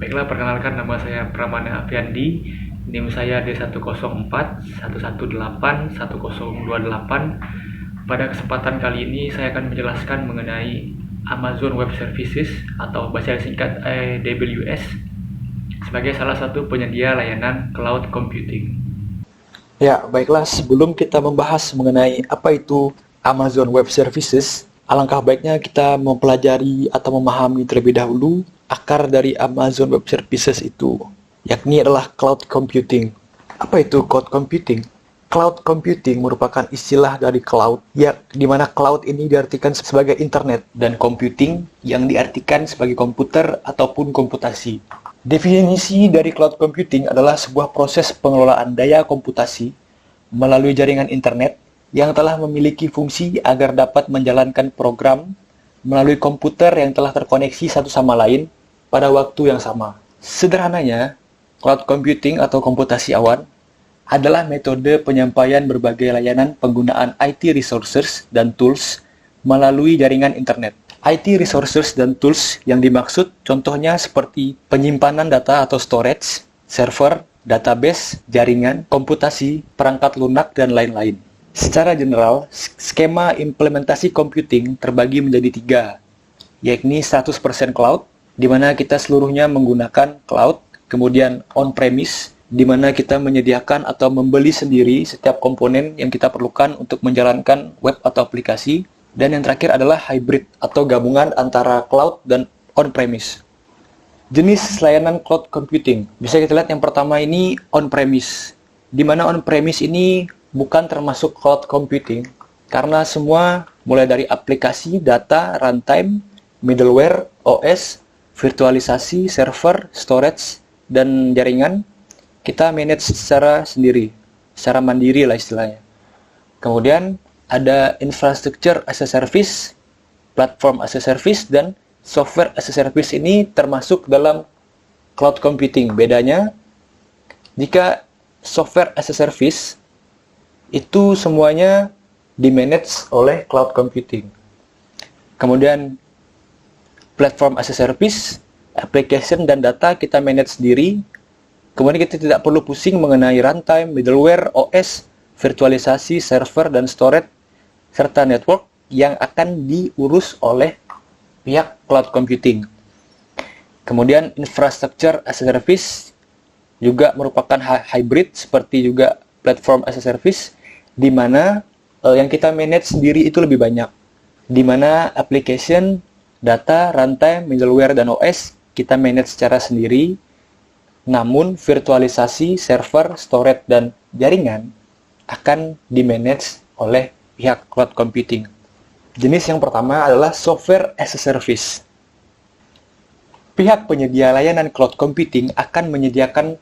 Baiklah, perkenalkan nama saya Pramana Afiandi. NIM saya D104 118 1028. Pada kesempatan kali ini saya akan menjelaskan mengenai Amazon Web Services atau bahasa singkat AWS sebagai salah satu penyedia layanan cloud computing. Ya, baiklah, sebelum kita membahas mengenai apa itu Amazon Web Services, alangkah baiknya kita mempelajari atau memahami terlebih dahulu akar dari Amazon Web Services itu, yakni adalah cloud computing. Apa itu cloud computing? Cloud computing merupakan istilah dari cloud, ya, di mana cloud ini diartikan sebagai internet, dan computing yang diartikan sebagai komputer ataupun komputasi. Definisi dari cloud computing adalah sebuah proses pengelolaan daya komputasi melalui jaringan internet yang telah memiliki fungsi agar dapat menjalankan program melalui komputer yang telah terkoneksi satu sama lain pada waktu yang sama. Sederhananya, cloud computing atau komputasi awan adalah metode penyampaian berbagai layanan penggunaan IT resources dan tools melalui jaringan internet. IT resources dan tools yang dimaksud contohnya seperti penyimpanan data atau storage, server, database, jaringan, komputasi, perangkat lunak, dan lain-lain. Secara general, skema implementasi computing terbagi menjadi 3, yakni 100% cloud, di mana kita seluruhnya menggunakan cloud, kemudian on-premise, di mana kita menyediakan atau membeli sendiri setiap komponen yang kita perlukan untuk menjalankan web atau aplikasi. Dan yang terakhir adalah hybrid atau gabungan antara cloud dan on-premise. Jenis layanan cloud computing. Bisa kita lihat yang pertama ini on-premise. Di mana on-premise ini bukan termasuk cloud computing karena semua mulai dari aplikasi, data, runtime, middleware, OS, virtualisasi, server, storage, dan jaringan kita manage secara sendiri, secara mandiri lah istilahnya. Kemudian ada infrastructure as a service, platform as a service, dan software as a service ini termasuk dalam cloud computing. Bedanya, jika software as a service, itu semuanya dimanage oleh cloud computing. Kemudian, platform as a service, application dan data kita manage sendiri. Kemudian kita tidak perlu pusing mengenai runtime, middleware, OS, virtualisasi, server, dan storage, serta network yang akan diurus oleh pihak cloud computing. Kemudian infrastructure as a service juga merupakan hybrid seperti juga platform as a service, di mana yang kita manage sendiri itu lebih banyak, di mana application, data, runtime, middleware, dan OS kita manage secara sendiri, namun virtualisasi, server, storage, dan jaringan akan dimanage oleh pihak cloud computing. Jenis yang pertama adalah software as a service. Pihak penyedia layanan cloud computing akan menyediakan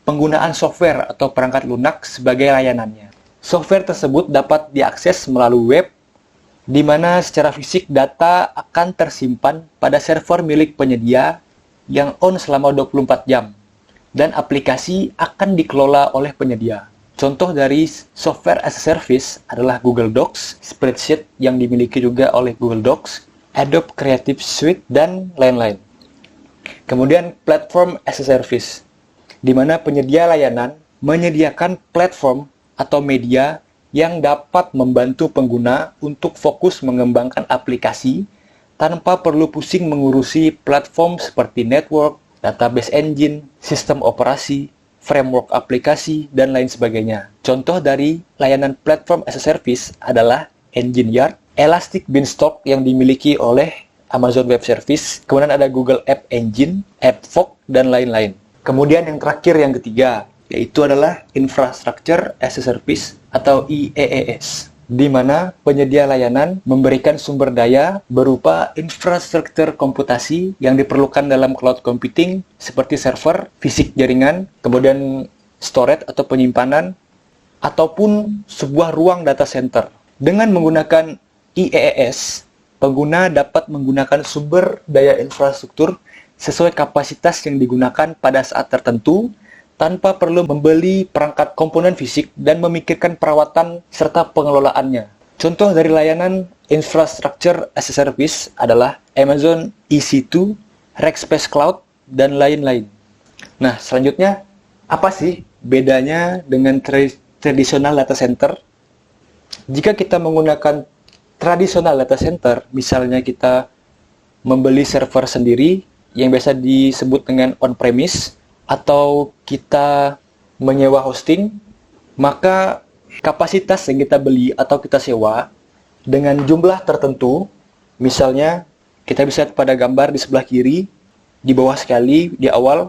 penggunaan software atau perangkat lunak sebagai layanannya. Software tersebut dapat diakses melalui web, di mana secara fisik data akan tersimpan pada server milik penyedia yang on selama 24 jam, dan aplikasi akan dikelola oleh penyedia. Contoh dari software as a service adalah Google Docs, spreadsheet yang dimiliki juga oleh Google Docs, Adobe Creative Suite, dan lain-lain. Kemudian platform as a service, di mana penyedia layanan menyediakan platform atau media yang dapat membantu pengguna untuk fokus mengembangkan aplikasi tanpa perlu pusing mengurusi platform seperti network, database engine, sistem operasi, framework aplikasi, dan lain sebagainya. Contoh dari layanan platform as a service adalah Engine Yard, Elastic Beanstalk yang dimiliki oleh Amazon Web Service, kemudian ada Google App Engine, AppFog, dan lain-lain. Kemudian yang terakhir, yang ketiga, yaitu adalah Infrastructure as a Service atau IaaS, di mana penyedia layanan memberikan sumber daya berupa infrastruktur komputasi yang diperlukan dalam cloud computing seperti server, fisik jaringan, kemudian storage atau penyimpanan, ataupun sebuah ruang data center. Dengan menggunakan IaaS, pengguna dapat menggunakan sumber daya infrastruktur sesuai kapasitas yang digunakan pada saat tertentu, tanpa perlu membeli perangkat komponen fisik dan memikirkan perawatan serta pengelolaannya. Contoh dari layanan Infrastructure as a Service adalah Amazon EC2, Rackspace Cloud, dan lain-lain. Nah, selanjutnya, apa sih bedanya dengan tradisional data center? Jika kita menggunakan tradisional data center, misalnya kita membeli server sendiri yang biasa disebut dengan on-premise, atau kita menyewa hosting, maka kapasitas yang kita beli atau kita sewa dengan jumlah tertentu, misalnya kita bisa lihat pada gambar di sebelah kiri, di bawah sekali, di awal,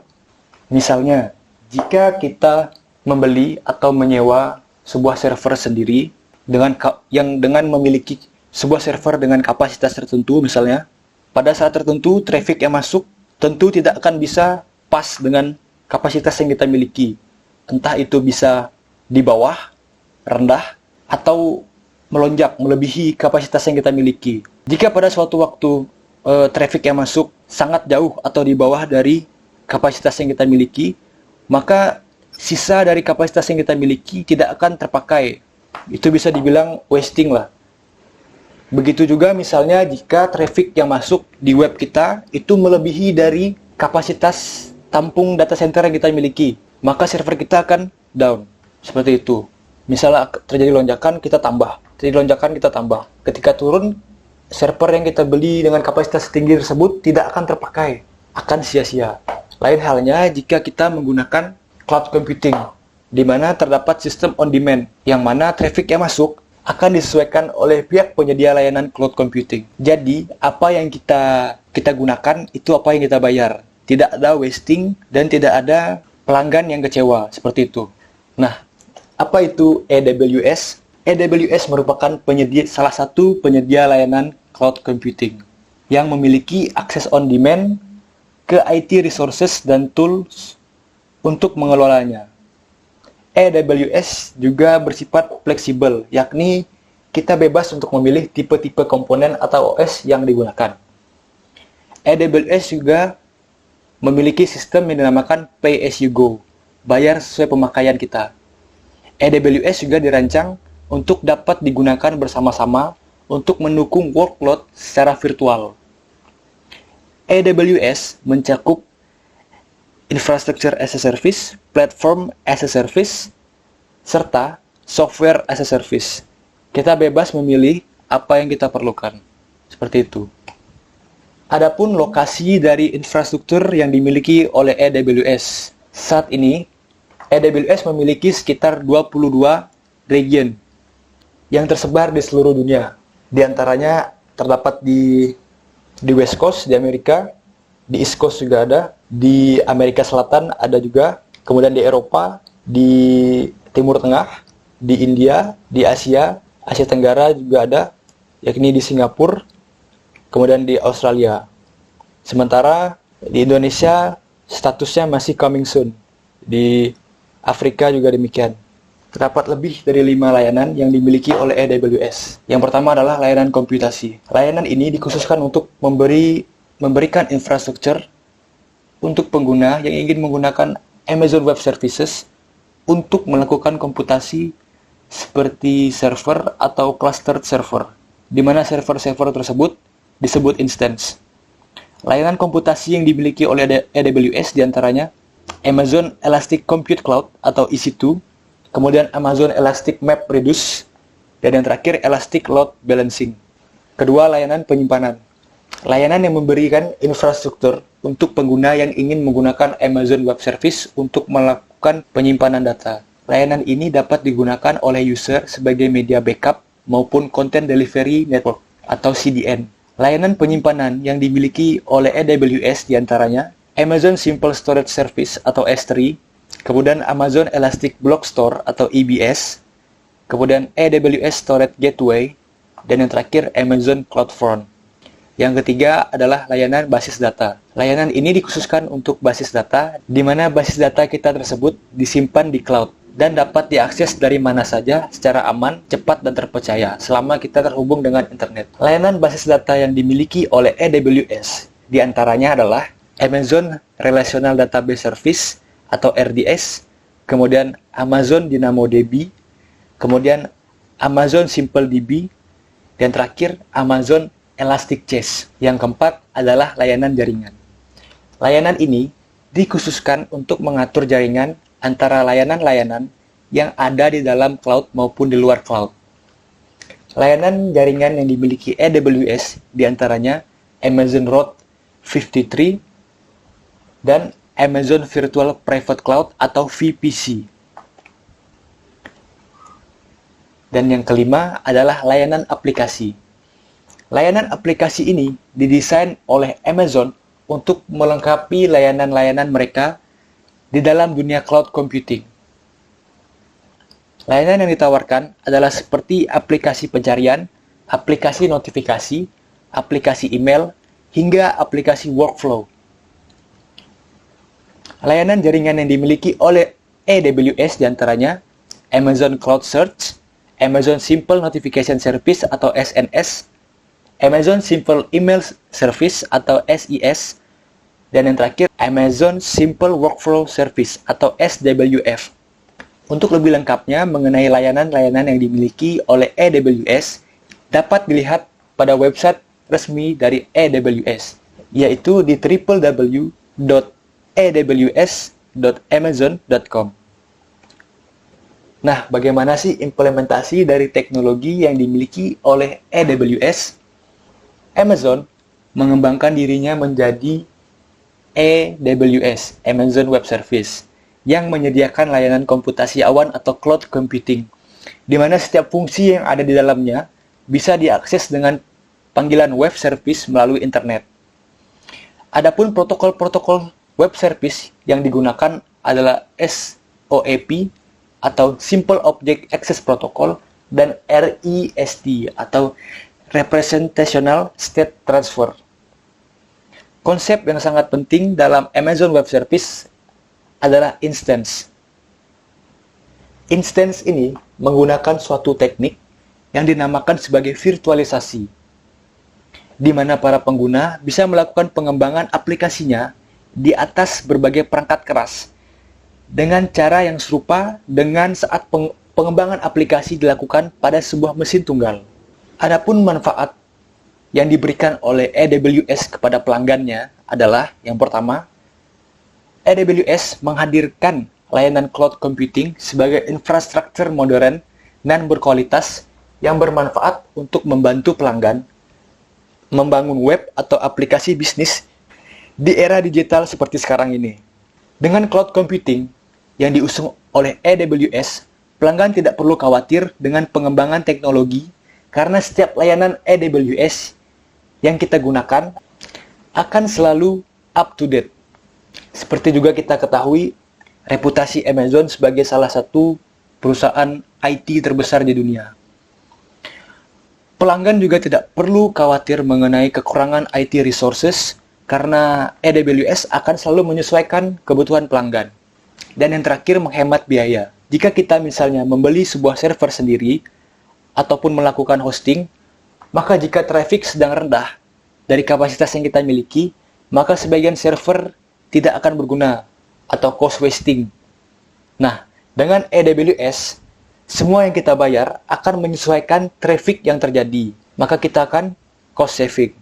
misalnya jika kita membeli atau menyewa sebuah server sendiri dengan memiliki sebuah server dengan kapasitas tertentu, misalnya pada saat tertentu traffic yang masuk tentu tidak akan bisa pas dengan kapasitas yang kita miliki. Entah itu bisa di bawah, rendah, atau melonjak melebihi kapasitas yang kita miliki. Jika pada suatu waktu traffic yang masuk sangat jauh atau di bawah dari kapasitas yang kita miliki, maka sisa dari kapasitas yang kita miliki tidak akan terpakai. Itu bisa dibilang wasting lah. Begitu juga misalnya jika traffic yang masuk di web kita itu melebihi dari kapasitas tampung data center yang kita miliki, maka server kita akan down. Seperti itu. Misalnya terjadi lonjakan, kita tambah. Terjadi lonjakan, kita tambah. Ketika turun, server yang kita beli dengan kapasitas tinggi tersebut tidak akan terpakai. Akan sia-sia. Lain halnya jika kita menggunakan cloud computing, di mana terdapat sistem on demand, yang mana traffic yang masuk akan disesuaikan oleh pihak penyedia layanan cloud computing. Jadi, apa yang kita gunakan, itu apa yang kita bayar. Tidak ada wasting dan tidak ada pelanggan yang kecewa, seperti itu. Nah, apa itu AWS? AWS merupakan salah satu penyedia layanan cloud computing yang memiliki akses on demand ke IT resources dan tools untuk mengelolanya. AWS juga bersifat fleksibel, yakni kita bebas untuk memilih tipe-tipe komponen atau OS yang digunakan. AWS juga memiliki sistem yang dinamakan pay as you go, bayar sesuai pemakaian kita. AWS juga dirancang untuk dapat digunakan bersama-sama untuk mendukung workload secara virtual. AWS mencakup Infrastructure as a Service, Platform as a Service, serta Software as a Service. Kita bebas memilih apa yang kita perlukan. Seperti itu. Adapun lokasi dari infrastruktur yang dimiliki oleh AWS. Saat ini, AWS memiliki sekitar 22 region yang tersebar di seluruh dunia. Di antaranya terdapat di West Coast, di Amerika, di East Coast juga ada, di Amerika Selatan ada juga, kemudian di Eropa, di Timur Tengah, di India, di Asia Tenggara juga ada, yakni di Singapura, kemudian di Australia. Sementara di Indonesia statusnya masih coming soon. Di Afrika juga demikian. Terdapat lebih dari 5 layanan yang dimiliki oleh AWS. Yang pertama adalah layanan komputasi. Layanan ini dikhususkan untuk memberikan infrastruktur untuk pengguna yang ingin menggunakan Amazon Web Services untuk melakukan komputasi seperti server atau clustered server, di mana server-server tersebut disebut instance. Layanan komputasi yang dimiliki oleh AWS diantaranya Amazon Elastic Compute Cloud atau EC2, kemudian Amazon Elastic Map Reduce, dan yang terakhir Elastic Load Balancing. Kedua, layanan penyimpanan. Layanan yang memberikan infrastruktur untuk pengguna yang ingin menggunakan Amazon Web Service untuk melakukan penyimpanan data. Layanan ini dapat digunakan oleh user sebagai media backup maupun Content Delivery Network atau CDN. Layanan penyimpanan yang dimiliki oleh AWS diantaranya Amazon Simple Storage Service atau S3, kemudian Amazon Elastic Block Store atau EBS, kemudian AWS Storage Gateway, dan yang terakhir Amazon CloudFront. Yang ketiga adalah layanan basis data. Layanan ini dikhususkan untuk basis data, di mana basis data kita tersebut disimpan di cloud dan dapat diakses dari mana saja secara aman, cepat, dan terpercaya selama kita terhubung dengan internet. Layanan basis data yang dimiliki oleh AWS diantaranya adalah Amazon Relational Database Service atau RDS, kemudian Amazon DynamoDB, kemudian Amazon SimpleDB, dan terakhir Amazon Elastic Cache. Yang keempat adalah layanan jaringan. Layanan ini dikhususkan untuk mengatur jaringan antara layanan-layanan yang ada di dalam cloud maupun di luar cloud. Layanan jaringan yang dimiliki AWS diantaranya Amazon Route 53 dan Amazon Virtual Private Cloud atau VPC. Dan yang kelima adalah layanan aplikasi. Layanan aplikasi ini didesain oleh Amazon untuk melengkapi layanan-layanan mereka di dalam dunia cloud computing. Layanan yang ditawarkan adalah seperti aplikasi pencarian, aplikasi notifikasi, aplikasi email, hingga aplikasi workflow. Layanan jaringan yang dimiliki oleh AWS diantaranya Amazon Cloud Search, Amazon Simple Notification Service atau SNS, Amazon Simple Email Service atau SES, dan yang terakhir Amazon Simple Workflow Service atau SWF. Untuk lebih lengkapnya mengenai layanan-layanan yang dimiliki oleh AWS dapat dilihat pada website resmi dari AWS, yaitu di www.aws.amazon.com. Nah, bagaimana sih implementasi dari teknologi yang dimiliki oleh AWS? Amazon mengembangkan dirinya menjadi AWS, Amazon Web Service, yang menyediakan layanan komputasi awan atau cloud computing, di mana setiap fungsi yang ada di dalamnya bisa diakses dengan panggilan web service melalui internet. Adapun protokol-protokol web service yang digunakan adalah SOAP atau Simple Object Access Protocol dan REST atau Representational State Transfer. Konsep yang sangat penting dalam Amazon Web Service adalah instance. Instance ini menggunakan suatu teknik yang dinamakan sebagai virtualisasi, di mana para pengguna bisa melakukan pengembangan aplikasinya di atas berbagai perangkat keras dengan cara yang serupa dengan saat pengembangan aplikasi dilakukan pada sebuah mesin tunggal. Adapun manfaat yang diberikan oleh AWS kepada pelanggannya adalah yang pertama, AWS menghadirkan layanan cloud computing sebagai infrastruktur modern dan berkualitas yang bermanfaat untuk membantu pelanggan membangun web atau aplikasi bisnis di era digital seperti sekarang ini. Dengan cloud computing yang diusung oleh AWS, pelanggan tidak perlu khawatir dengan pengembangan teknologi karena setiap layanan AWS yang kita gunakan akan selalu up to date. Seperti juga kita ketahui, reputasi Amazon sebagai salah satu perusahaan IT terbesar di dunia. Pelanggan juga tidak perlu khawatir mengenai kekurangan IT resources karena AWS akan selalu menyesuaikan kebutuhan pelanggan. Dan yang terakhir, menghemat biaya. Jika kita misalnya membeli sebuah server sendiri ataupun melakukan hosting, maka jika traffic sedang rendah dari kapasitas yang kita miliki, maka sebagian server tidak akan berguna atau cost wasting. Nah, dengan AWS, semua yang kita bayar akan menyesuaikan traffic yang terjadi. Maka kita akan cost saving.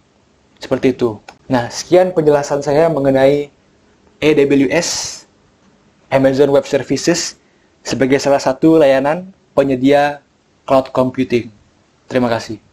Seperti itu. Nah, sekian penjelasan saya mengenai AWS, Amazon Web Services, sebagai salah satu layanan penyedia cloud computing. Terima kasih.